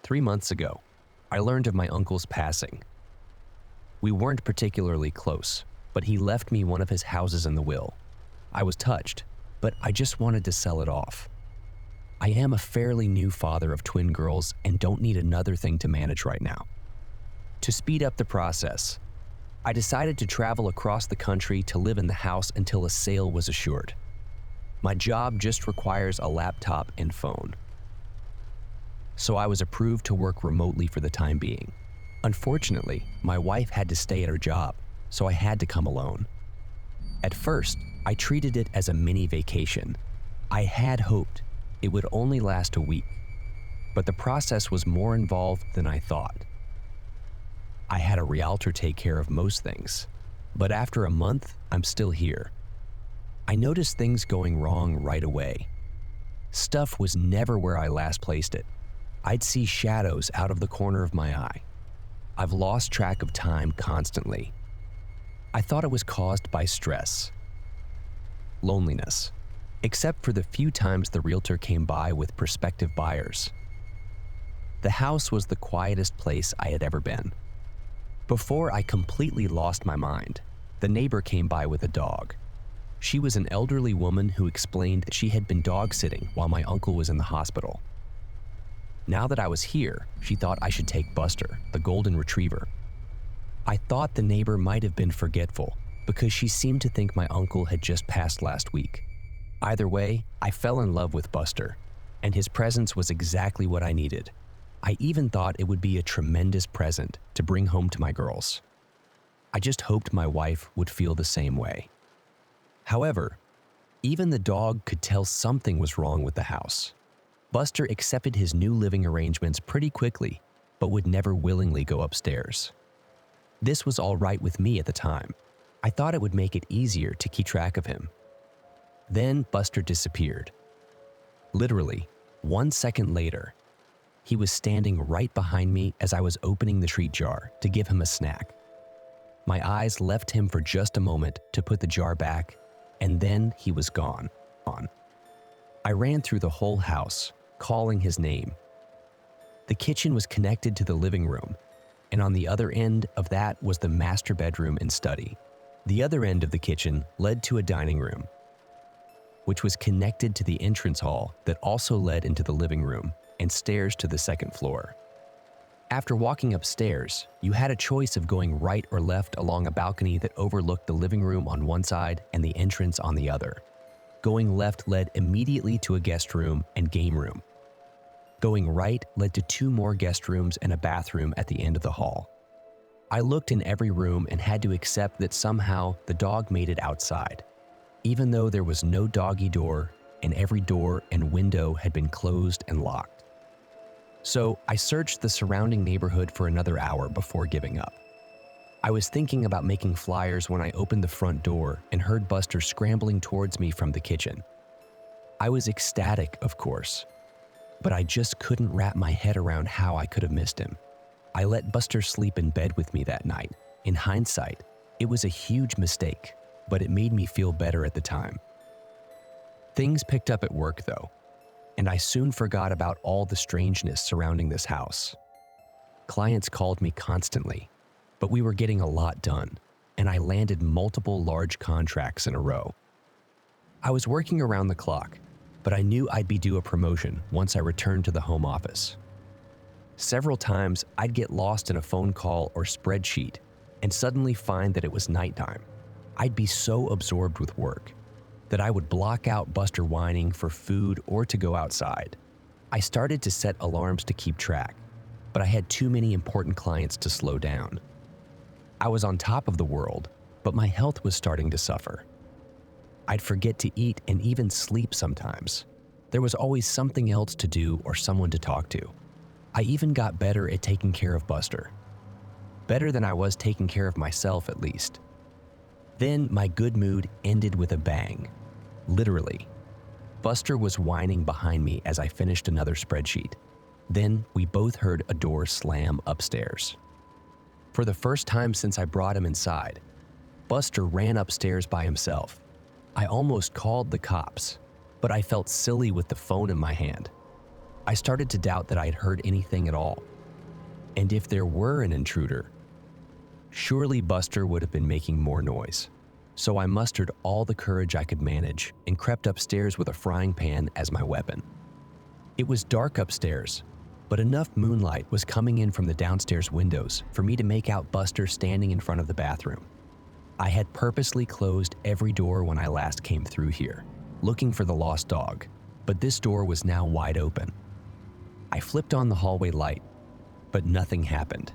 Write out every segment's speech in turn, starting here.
3 months ago, I learned of my uncle's passing. We weren't particularly close, but he left me one of his houses in the will. I was touched, but I just wanted to sell it off. I am a fairly new father of twin girls and don't need another thing to manage right now. To speed up the process, I decided to travel across the country to live in the house until a sale was assured. My job just requires a laptop and phone. So I was approved to work remotely for the time being. Unfortunately, my wife had to stay at her job, so I had to come alone. At first, I treated it as a mini vacation. I had hoped it would only last a week, but the process was more involved than I thought. I had a realtor take care of most things, but after a month, I'm still here. I noticed things going wrong right away. Stuff was never where I last placed it. I'd see shadows out of the corner of my eye. I've lost track of time constantly. I thought it was caused by stress, loneliness, except for the few times the realtor came by with prospective buyers. The house was the quietest place I had ever been. Before I completely lost my mind, the neighbor came by with a dog. She was an elderly woman who explained that she had been dog sitting while my uncle was in the hospital. Now that I was here, she thought I should take Buster, the golden retriever. I thought the neighbor might have been forgetful because she seemed to think my uncle had just passed last week. Either way, I fell in love with Buster, and his presence was exactly what I needed. I even thought it would be a tremendous present to bring home to my girls. I just hoped my wife would feel the same way. However, even the dog could tell something was wrong with the house. Buster accepted his new living arrangements pretty quickly, but would never willingly go upstairs. This was all right with me at the time. I thought it would make it easier to keep track of him. Then Buster disappeared. Literally, 1 second later, he was standing right behind me as I was opening the treat jar to give him a snack. My eyes left him for just a moment to put the jar back, and then he was gone. I ran through the whole house, calling his name. The kitchen was connected to the living room, and on the other end of that was the master bedroom and study. The other end of the kitchen led to a dining room, which was connected to the entrance hall that also led into the living room and stairs to the second floor. After walking upstairs, you had a choice of going right or left along a balcony that overlooked the living room on one side and the entrance on the other. Going left led immediately to a guest room and game room. Going right led to 2 more guest rooms and a bathroom at the end of the hall. I looked in every room and had to accept that somehow the dog made it outside, even though there was no doggy door and every door and window had been closed and locked. So I searched the surrounding neighborhood for another hour before giving up. I was thinking about making flyers when I opened the front door and heard Buster scrambling towards me from the kitchen. I was ecstatic, of course, but I just couldn't wrap my head around how I could have missed him. I let Buster sleep in bed with me that night. In hindsight, it was a huge mistake, but it made me feel better at the time. Things picked up at work though, and I soon forgot about all the strangeness surrounding this house. Clients called me constantly, but we were getting a lot done, and I landed multiple large contracts in a row. I was working around the clock, but I knew I'd be due a promotion once I returned to the home office. Several times, I'd get lost in a phone call or spreadsheet and suddenly find that it was nighttime. I'd be so absorbed with work that I would block out Buster whining for food or to go outside. I started to set alarms to keep track, but I had too many important clients to slow down. I was on top of the world, but my health was starting to suffer. I'd forget to eat and even sleep sometimes. There was always something else to do or someone to talk to. I even got better at taking care of Buster. Better than I was taking care of myself, at least. Then my good mood ended with a bang. Literally. Buster was whining behind me as I finished another spreadsheet. Then we both heard a door slam upstairs. For the first time since I brought him inside, Buster ran upstairs by himself. I almost called the cops, but I felt silly with the phone in my hand. I started to doubt that I had heard anything at all. And if there were an intruder, surely Buster would have been making more noise. So I mustered all the courage I could manage and crept upstairs with a frying pan as my weapon. It was dark upstairs, but enough moonlight was coming in from the downstairs windows for me to make out Buster standing in front of the bathroom. I had purposely closed every door when I last came through here, looking for the lost dog, but this door was now wide open. I flipped on the hallway light, but nothing happened.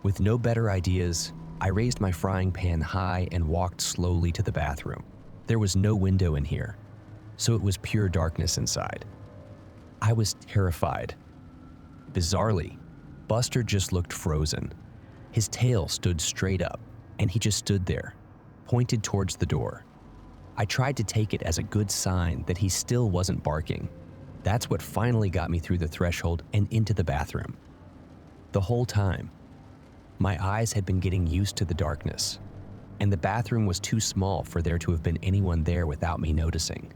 With no better ideas, I raised my frying pan high and walked slowly to the bathroom. There was no window in here, so it was pure darkness inside. I was terrified. Bizarrely, Buster just looked frozen. His tail stood straight up, and he just stood there, pointed towards the door. I tried to take it as a good sign that he still wasn't barking. That's what finally got me through the threshold and into the bathroom. The whole time, my eyes had been getting used to the darkness, and the bathroom was too small for there to have been anyone there without me noticing.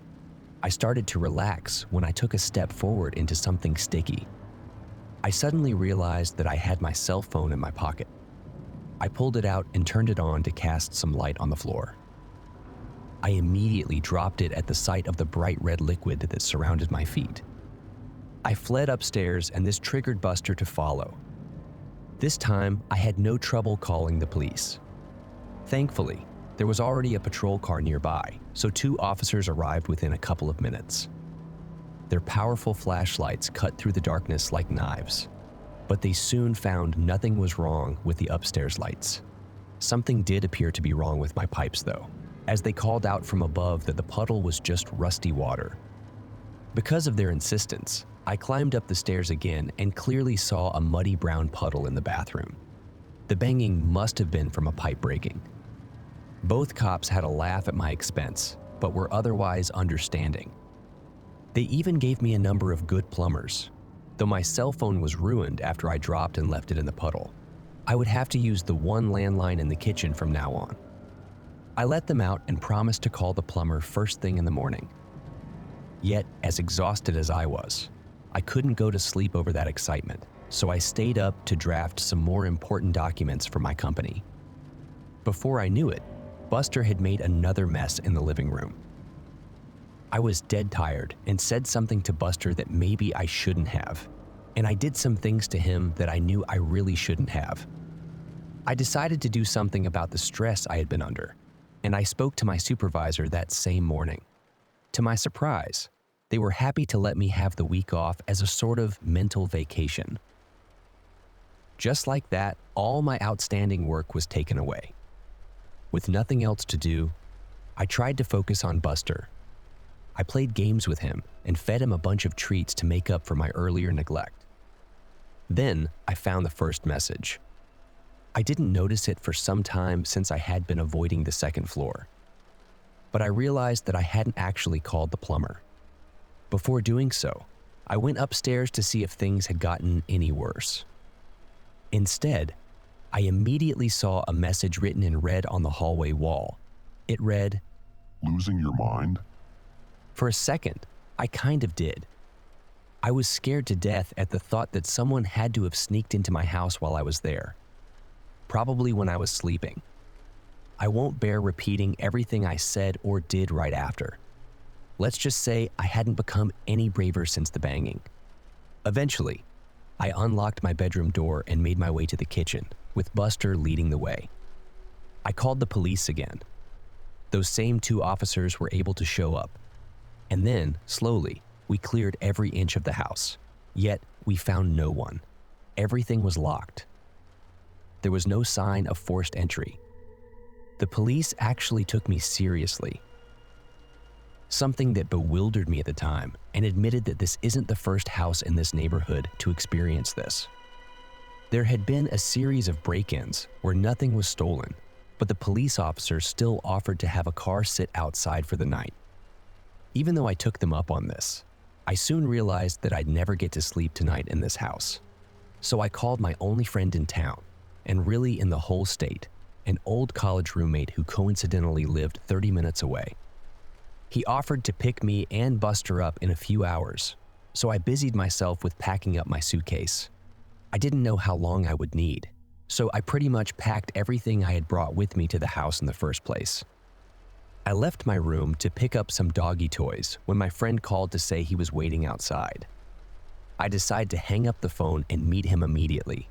I started to relax when I took a step forward into something sticky. I suddenly realized that I had my cell phone in my pocket. I pulled it out and turned it on to cast some light on the floor. I immediately dropped it at the sight of the bright red liquid that surrounded my feet. I fled upstairs, and this triggered Buster to follow. This time, I had no trouble calling the police. Thankfully, there was already a patrol car nearby, so 2 officers arrived within a couple of minutes. Their powerful flashlights cut through the darkness like knives, but they soon found nothing was wrong with the upstairs lights. Something did appear to be wrong with my pipes, though, as they called out from above that the puddle was just rusty water. Because of their insistence, I climbed up the stairs again and clearly saw a muddy brown puddle in the bathroom. The banging must have been from a pipe breaking. Both cops had a laugh at my expense, but were otherwise understanding. They even gave me a number of good plumbers, though my cell phone was ruined after I dropped and left it in the puddle. I would have to use the one landline in the kitchen from now on. I let them out and promised to call the plumber first thing in the morning. Yet, as exhausted as I was, I couldn't go to sleep over that excitement, so I stayed up to draft some more important documents for my company. Before I knew it, Buster had made another mess in the living room. I was dead tired and said something to Buster that maybe I shouldn't have, and I did some things to him that I knew I really shouldn't have. I decided to do something about the stress I had been under, and I spoke to my supervisor that same morning. To my surprise, they were happy to let me have the week off as a sort of mental vacation. Just like that, all my outstanding work was taken away. With nothing else to do, I tried to focus on Buster. I played games with him and fed him a bunch of treats to make up for my earlier neglect. Then I found the first message. I didn't notice it for some time since I had been avoiding the second floor, but I realized that I hadn't actually called the plumber. Before doing so, I went upstairs to see if things had gotten any worse. Instead, I immediately saw a message written in red on the hallway wall. It read, "Losing your mind?" For a second, I kind of did. I was scared to death at the thought that someone had to have sneaked into my house while I was there, probably when I was sleeping. I won't bear repeating everything I said or did right after. Let's just say I hadn't become any braver since the banging. Eventually, I unlocked my bedroom door and made my way to the kitchen, with Buster leading the way. I called the police again. Those same 2 officers were able to show up. And then, slowly, we cleared every inch of the house. Yet, we found no one. Everything was locked. There was no sign of forced entry. The police actually took me seriously. Something that bewildered me at the time, and admitted that this isn't the first house in this neighborhood to experience this. There had been a series of break-ins where nothing was stolen, but the police officers still offered to have a car sit outside for the night. Even though I took them up on this, I soon realized that I'd never get to sleep tonight in this house. So I called my only friend in town, and really in the whole state, an old college roommate who coincidentally lived 30 minutes away. He offered to pick me and Buster up in a few hours, so I busied myself with packing up my suitcase. I didn't know how long I would need, so I pretty much packed everything I had brought with me to the house in the first place. I left my room to pick up some doggy toys when my friend called to say he was waiting outside. I decided to hang up the phone and meet him immediately.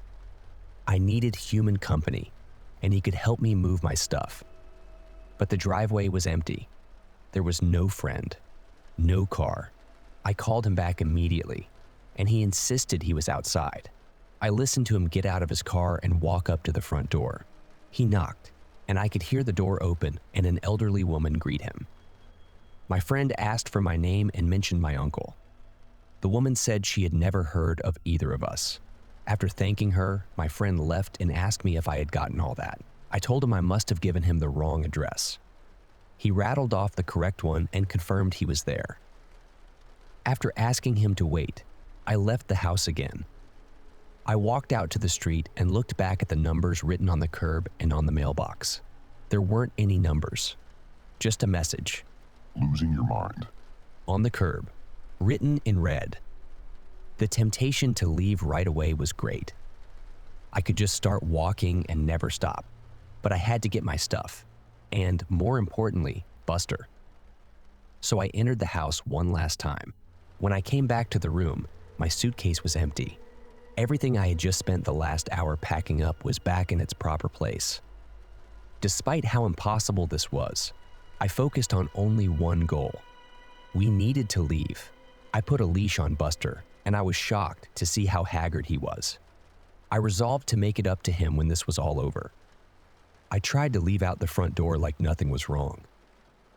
I needed human company, and he could help me move my stuff. But the driveway was empty. There was no friend, no car. I called him back immediately, and he insisted he was outside. I listened to him get out of his car and walk up to the front door. He knocked, and I could hear the door open and an elderly woman greet him. My friend asked for my name and mentioned my uncle. The woman said she had never heard of either of us. After thanking her, my friend left and asked me if I had gotten all that. I told him I must have given him the wrong address. He rattled off the correct one and confirmed he was there. After asking him to wait, I left the house again. I walked out to the street and looked back at the numbers written on the curb and on the mailbox. There weren't any numbers, just a message. Losing your mind. On the curb, written in red. The temptation to leave right away was great. I could just start walking and never stop, but I had to get my stuff, and more importantly, Buster. So I entered the house one last time. When I came back to the room, my suitcase was empty. Everything I had just spent the last hour packing up was back in its proper place. Despite how impossible this was, I focused on only one goal. We needed to leave. I put a leash on Buster, and I was shocked to see how haggard he was. I resolved to make it up to him when this was all over. I tried to leave out the front door like nothing was wrong,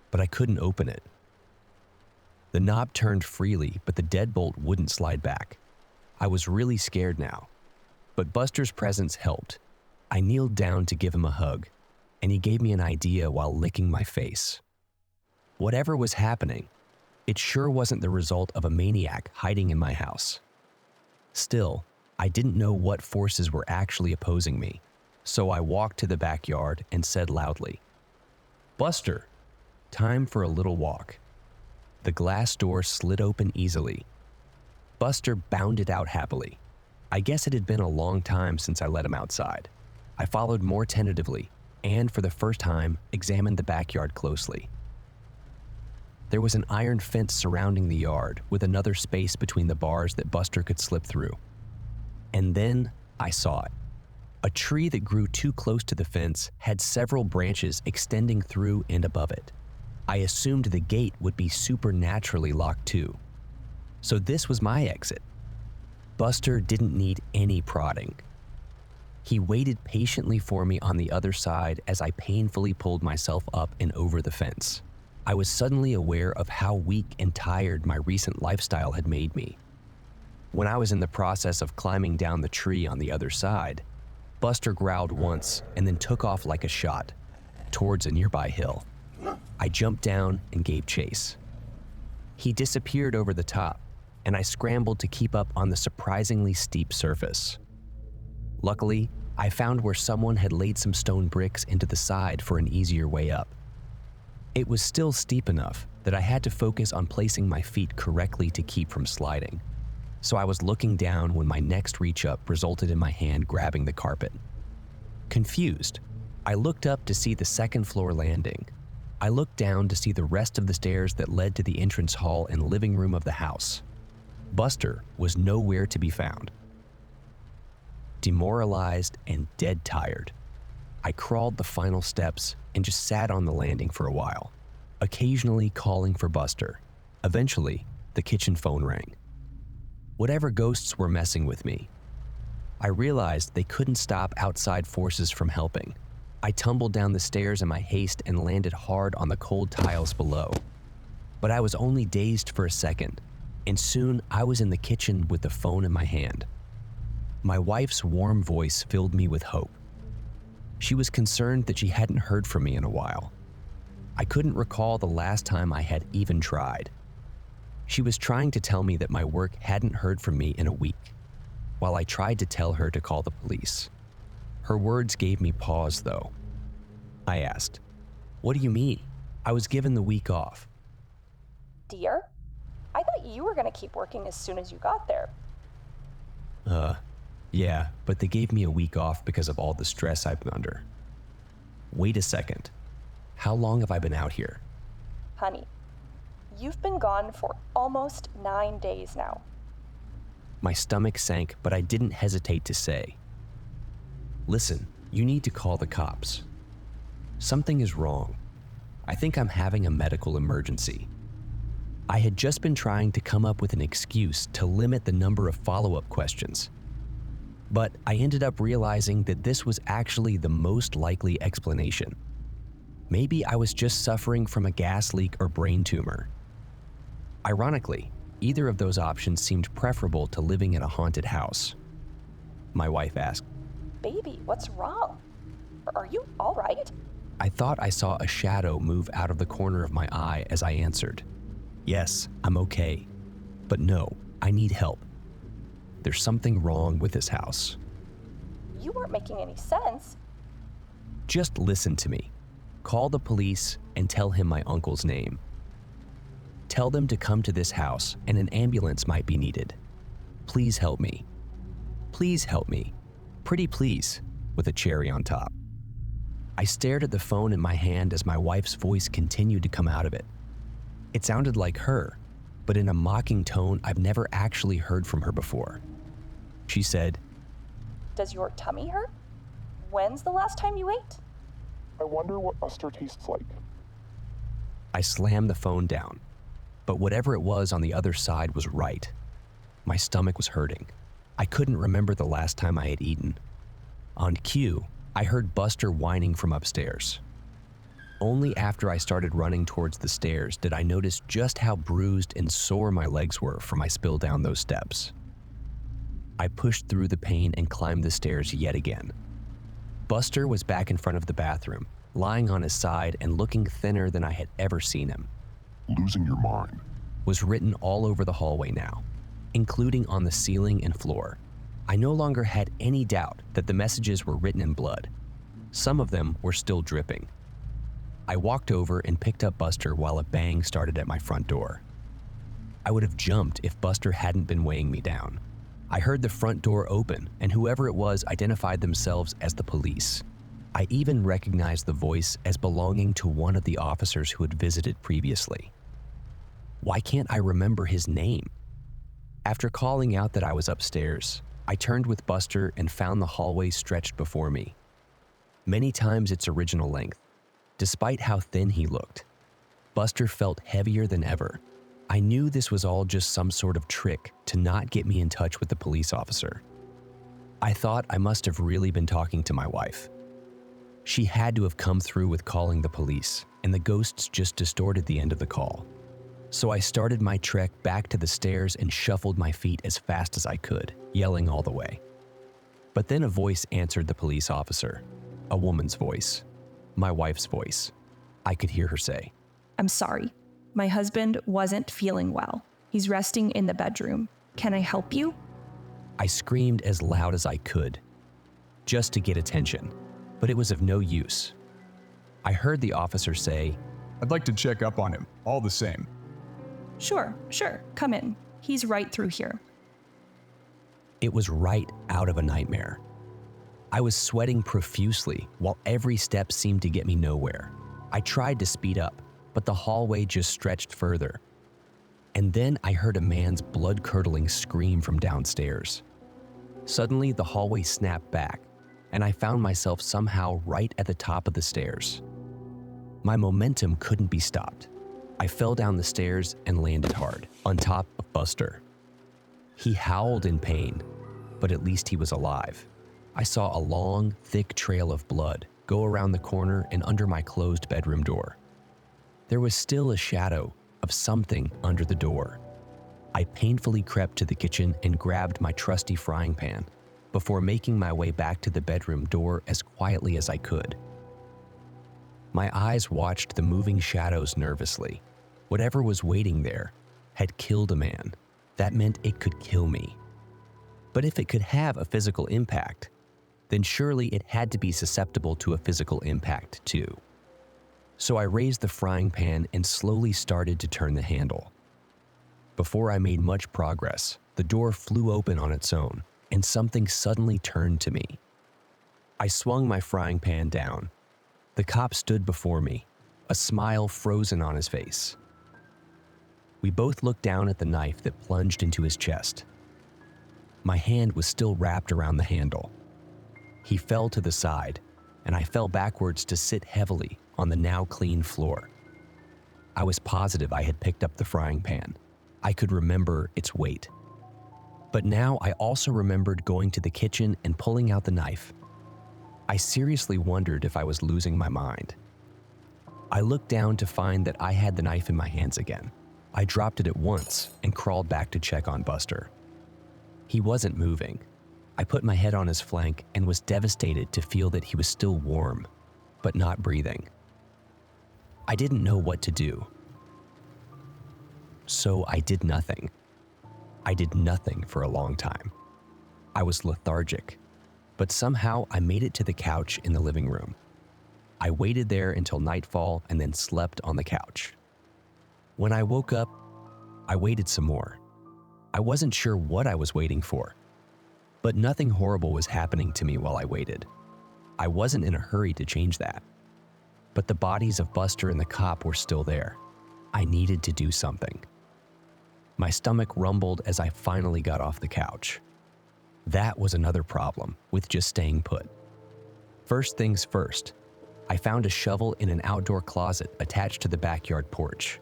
but I couldn't open it. The knob turned freely, but the deadbolt wouldn't slide back. I was really scared now, but Buster's presence helped. I kneeled down to give him a hug, and he gave me an idea while licking my face. Whatever was happening, it sure wasn't the result of a maniac hiding in my house. Still, I didn't know what forces were actually opposing me, so I walked to the backyard and said loudly, "Buster, time for a little walk." The glass door slid open easily. Buster bounded out happily. I guess it had been a long time since I let him outside. I followed more tentatively, and for the first time, examined the backyard closely. There was an iron fence surrounding the yard with another space between the bars that Buster could slip through. And then I saw it. A tree that grew too close to the fence had several branches extending through and above it. I assumed the gate would be supernaturally locked too. So this was my exit. Buster didn't need any prodding. He waited patiently for me on the other side as I painfully pulled myself up and over the fence. I was suddenly aware of how weak and tired my recent lifestyle had made me. When I was in the process of climbing down the tree on the other side, Buster growled once and then took off like a shot towards a nearby hill. I jumped down and gave chase. He disappeared over the top, and I scrambled to keep up on the surprisingly steep surface. Luckily, I found where someone had laid some stone bricks into the side for an easier way up. It was still steep enough that I had to focus on placing my feet correctly to keep from sliding. So I was looking down when my next reach up resulted in my hand grabbing the carpet. Confused, I looked up to see the second floor landing. I looked down to see the rest of the stairs that led to the entrance hall and living room of the house. Buster was nowhere to be found. Demoralized and dead tired, I crawled the final steps and just sat on the landing for a while, occasionally calling for Buster. Eventually, the kitchen phone rang. Whatever ghosts were messing with me, I realized they couldn't stop outside forces from helping. I tumbled down the stairs in my haste and landed hard on the cold tiles below. But I was only dazed for a second, and soon I was in the kitchen with the phone in my hand. My wife's warm voice filled me with hope. She was concerned that she hadn't heard from me in a while. I couldn't recall the last time I had even tried. She was trying to tell me that my work hadn't heard from me in a week, while I tried to tell her to call the police. Her words gave me pause, though. I asked, "What do you mean? I was given the week off." Dear, I thought that you were going to keep working as soon as you got there. Yeah, but they gave me a week off because of all the stress I've been under. Wait a second. How long have I been out here? Honey, you've been gone for almost 9 days now. My stomach sank, but I didn't hesitate to say, "Listen, you need to call the cops. Something is wrong. I think I'm having a medical emergency." I had just been trying to come up with an excuse to limit the number of follow-up questions. But I ended up realizing that this was actually the most likely explanation. Maybe I was just suffering from a gas leak or brain tumor. Ironically, either of those options seemed preferable to living in a haunted house. My wife asked, Baby, what's wrong? Are you all right? I thought I saw a shadow move out of the corner of my eye as I answered, "Yes, I'm okay. But no, I need help. There's something wrong with this house." You weren't making any sense. "Just listen to me. Call the police and tell him my uncle's name. Tell them to come to this house and an ambulance might be needed. Please help me. Please help me. Pretty please," with a cherry on top. I stared at the phone in my hand as my wife's voice continued to come out of it. It sounded like her, but in a mocking tone I've never actually heard from her before. She said, Does your tummy hurt? When's the last time you ate? I wonder what Buster tastes like. I slammed the phone down, but whatever it was on the other side was right. My stomach was hurting. I couldn't remember the last time I had eaten. On cue, I heard Buster whining from upstairs. Only after I started running towards the stairs did I notice just how bruised and sore my legs were from my spill down those steps. I pushed through the pain and climbed the stairs yet again. Buster was back in front of the bathroom, lying on his side and looking thinner than I had ever seen him. Losing your mind. Was written all over the hallway now, including on the ceiling and floor. I no longer had any doubt that the messages were written in blood. Some of them were still dripping. I walked over and picked up Buster while a bang started at my front door. I would have jumped if Buster hadn't been weighing me down. I heard the front door open, and whoever it was identified themselves as the police. I even recognized the voice as belonging to one of the officers who had visited previously. Why can't I remember his name? After calling out that I was upstairs, I turned with Buster and found the hallway stretched before me. Many times its original length. Despite how thin he looked, Buster felt heavier than ever. I knew this was all just some sort of trick to not get me in touch with the police officer. I thought I must have really been talking to my wife. She had to have come through with calling the police, and the ghosts just distorted the end of the call. So I started my trek back to the stairs and shuffled my feet as fast as I could, yelling all the way. But then a voice answered the police officer, a woman's voice, my wife's voice. I could hear her say, "I'm sorry. My husband wasn't feeling well. He's resting in the bedroom. Can I help you?" I screamed as loud as I could, just to get attention, but it was of no use. I heard the officer say, "I'd like to check up on him, all the same." Sure. Come in. He's right through here." It was right out of a nightmare. I was sweating profusely while every step seemed to get me nowhere. I tried to speed up, but the hallway just stretched further. And then I heard a man's blood-curdling scream from downstairs. Suddenly, the hallway snapped back, and I found myself somehow right at the top of the stairs. My momentum couldn't be stopped. I fell down the stairs and landed hard, on top of Buster. He howled in pain, but at least he was alive. I saw a long, thick trail of blood go around the corner and under my closed bedroom door. There was still a shadow of something under the door. I painfully crept to the kitchen and grabbed my trusty frying pan before making my way back to the bedroom door as quietly as I could. My eyes watched the moving shadows nervously. Whatever was waiting there had killed a man. That meant it could kill me. But if it could have a physical impact, then surely it had to be susceptible to a physical impact too. So I raised the frying pan and slowly started to turn the handle. Before I made much progress, the door flew open on its own, and something suddenly turned to me. I swung my frying pan down. The cop stood before me, a smile frozen on his face. We both looked down at the knife that plunged into his chest. My hand was still wrapped around the handle. He fell to the side, and I fell backwards to sit heavily on the now clean floor. I was positive I had picked up the frying pan. I could remember its weight. But now I also remembered going to the kitchen and pulling out the knife. I seriously wondered if I was losing my mind. I looked down to find that I had the knife in my hands again. I dropped it at once and crawled back to check on Buster. He wasn't moving. I put my head on his flank and was devastated to feel that he was still warm, but not breathing. I didn't know what to do. So I did nothing. I did nothing for a long time. I was lethargic, but somehow I made it to the couch in the living room. I waited there until nightfall and then slept on the couch. When I woke up, I waited some more. I wasn't sure what I was waiting for, but nothing horrible was happening to me while I waited. I wasn't in a hurry to change that. But the bodies of Buster and the cop were still there. I needed to do something. My stomach rumbled as I finally got off the couch. That was another problem with just staying put. First things first, I found a shovel in an outdoor closet attached to the backyard porch.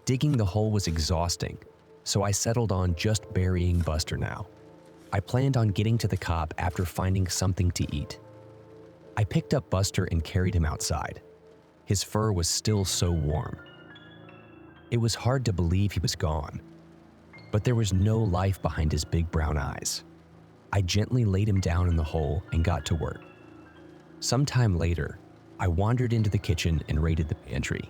Digging the hole was exhausting, so I settled on just burying Buster now. I planned on getting to the cop after finding something to eat. I picked up Buster and carried him outside. His fur was still so warm. It was hard to believe he was gone, but there was no life behind his big brown eyes. I gently laid him down in the hole and got to work. Sometime later, I wandered into the kitchen and raided the pantry.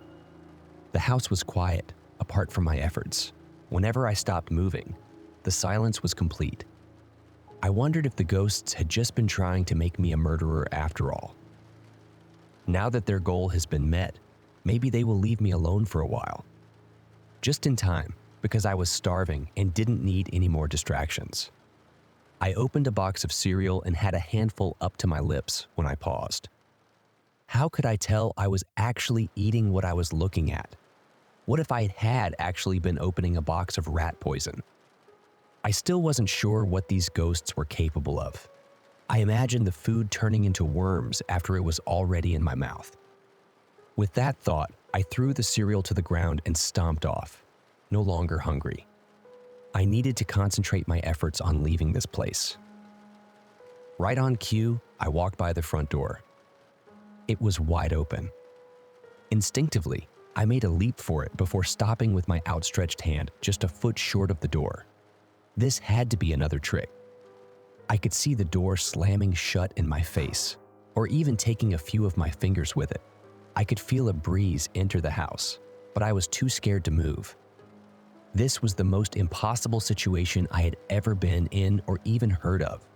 The house was quiet, apart from my efforts. Whenever I stopped moving, the silence was complete. I wondered if the ghosts had just been trying to make me a murderer after all. Now that their goal has been met, maybe they will leave me alone for a while. Just in time, because I was starving and didn't need any more distractions. I opened a box of cereal and had a handful up to my lips when I paused. How could I tell I was actually eating what I was looking at? What if I had actually been opening a box of rat poison? I still wasn't sure what these ghosts were capable of. I imagined the food turning into worms after it was already in my mouth. With that thought, I threw the cereal to the ground and stomped off, no longer hungry. I needed to concentrate my efforts on leaving this place. Right on cue, I walked by the front door. It was wide open. Instinctively, I made a leap for it before stopping with my outstretched hand just a foot short of the door. This had to be another trick. I could see the door slamming shut in my face, or even taking a few of my fingers with it. I could feel a breeze enter the house, but I was too scared to move. This was the most impossible situation I had ever been in or even heard of.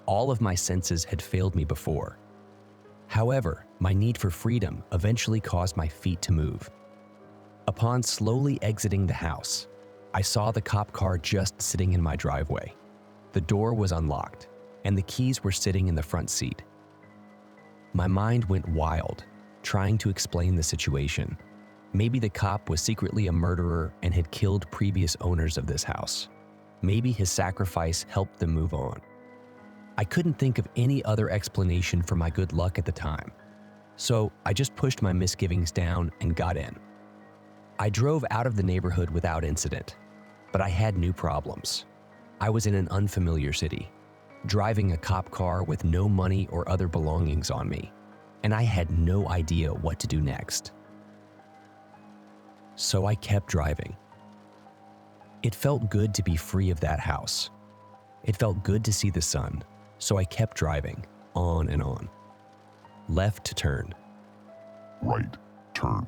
All of my senses had failed me before. However, my need for freedom eventually caused my feet to move. Upon slowly exiting the house, I saw the cop car just sitting in my driveway. The door was unlocked, and the keys were sitting in the front seat. My mind went wild, trying to explain the situation. Maybe the cop was secretly a murderer and had killed previous owners of this house. Maybe his sacrifice helped them move on. I couldn't think of any other explanation for my good luck at the time, so I just pushed my misgivings down and got in. I drove out of the neighborhood without incident, but I had new problems. I was in an unfamiliar city, driving a cop car with no money or other belongings on me, and I had no idea what to do next. So I kept driving. It felt good to be free of that house. It felt good to see the sun, so I kept driving, on and on. Left to turn. Right, turn.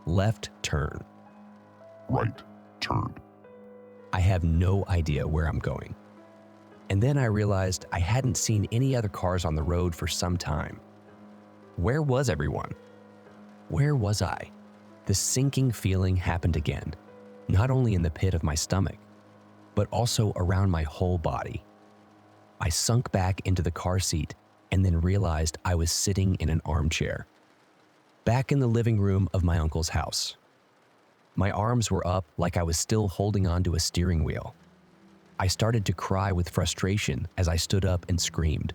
Left turn. Right, turn. I have no idea where I'm going. And then I realized I hadn't seen any other cars on the road for some time. Where was everyone? Where was I? The sinking feeling happened again. not only in the pit of my stomach, but also around my whole body. I sunk back into the car seat and then realized I was sitting in an armchair, back in the living room of my uncle's house. My arms were up like I was still holding onto a steering wheel. I started to cry with frustration as I stood up and screamed.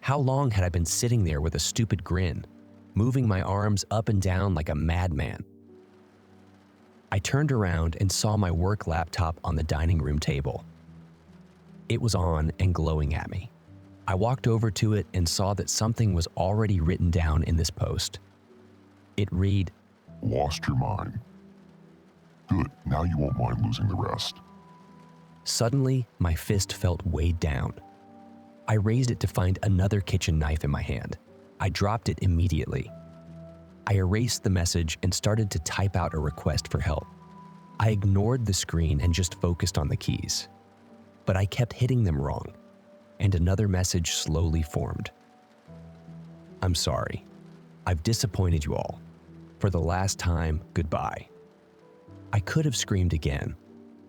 How long had I been sitting there with a stupid grin, moving my arms up and down like a madman? I turned around and saw my work laptop on the dining room table. It was on and glowing at me. I walked over to it and saw that something was already written down in this post. It read, Lost your mind. Good, now you won't mind losing the rest. Suddenly, my fist felt weighed down. I raised it to find another kitchen knife in my hand. I dropped it immediately. I erased the message and started to type out a request for help. I ignored the screen and just focused on the keys. But I kept hitting them wrong, and another message slowly formed. I'm sorry. I've disappointed you all. For the last time, goodbye. I could have screamed again,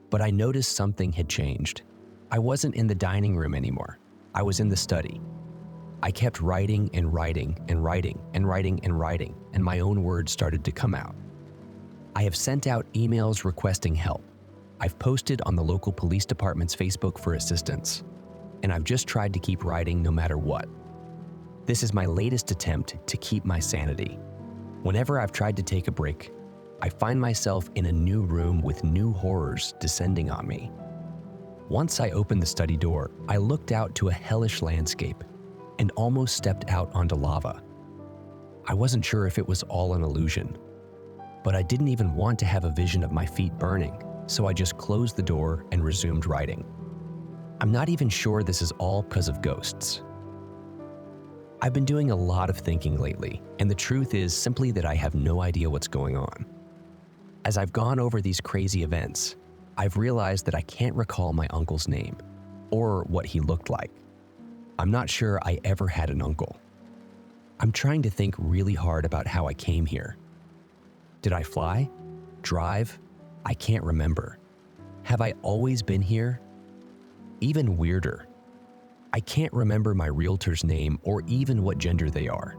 but I noticed something had changed. I wasn't in the dining room anymore. I was in the study. I kept writing and writing and writing and writing and writing, and my own words started to come out. I have sent out emails requesting help. I've posted on the local police department's Facebook for assistance, and I've just tried to keep writing no matter what. This is my latest attempt to keep my sanity. Whenever I've tried to take a break, I find myself in a new room with new horrors descending on me. Once I opened the study door, I looked out to a hellish landscape and almost stepped out onto lava. I wasn't sure if it was all an illusion, but I didn't even want to have a vision of my feet burning, so I just closed the door and resumed writing. I'm not even sure this is all because of ghosts. I've been doing a lot of thinking lately, and the truth is simply that I have no idea what's going on. As I've gone over these crazy events, I've realized that I can't recall my uncle's name or what he looked like. I'm not sure I ever had an uncle. I'm trying to think really hard about how I came here. Did I fly? Drive? I can't remember. Have I always been here? Even weirder, I can't remember my realtor's name or even what gender they are.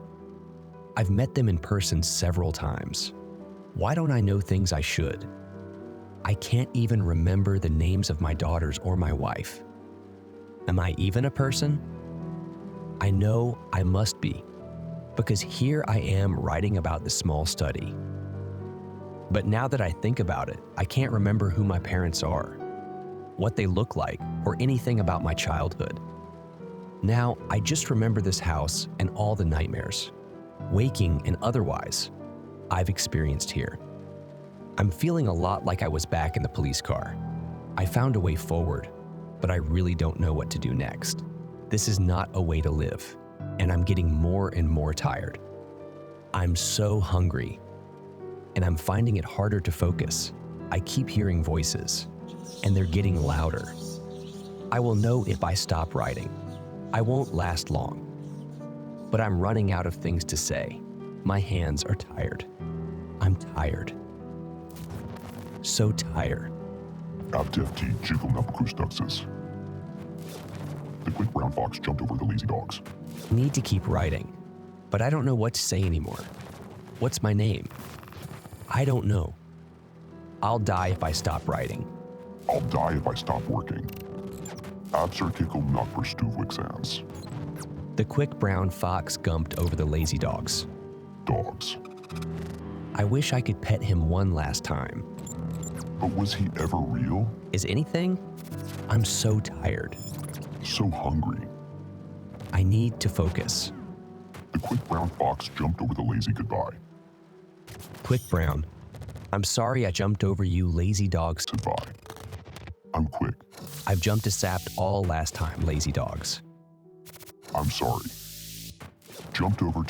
I've met them in person several times. Why don't I know things I should? I can't even remember the names of my daughters or my wife. Am I even a person? I know I must be, because here I am writing about the small study. But now that I think about it, I can't remember who my parents are, what they look like, or anything about my childhood. Now, I just remember this house and all the nightmares, waking and otherwise, I've experienced here. I'm feeling a lot like I was back in the police car. I found a way forward, but I really don't know what to do next. This is not a way to live, and I'm getting more and more tired. I'm so hungry, and I'm finding it harder to focus. I keep hearing voices, and they're getting louder. I will know if I stop writing. I won't last long, but I'm running out of things to say. My hands are tired. I'm tired. So tired. Abtefti Jigglnapukustuxes. The quick brown fox jumped over the lazy dogs. Need to keep writing, but I don't know what to say anymore. What's my name? I don't know. I'll die if I stop writing. I'll die if I stop working. Absurkikkelnakperstuvwixans. The quick brown fox gumped over the lazy dogs. Dogs. I wish I could pet him one last time. But was he ever real? Is anything? I'm so tired. So hungry. I need to focus. The quick brown fox jumped over the lazy goodbye. Quick brown. I'm sorry I jumped over you lazy dogs. Goodbye. I'm quick. I've jumped a sapped all last time, lazy dogs. I'm sorry. Jumped over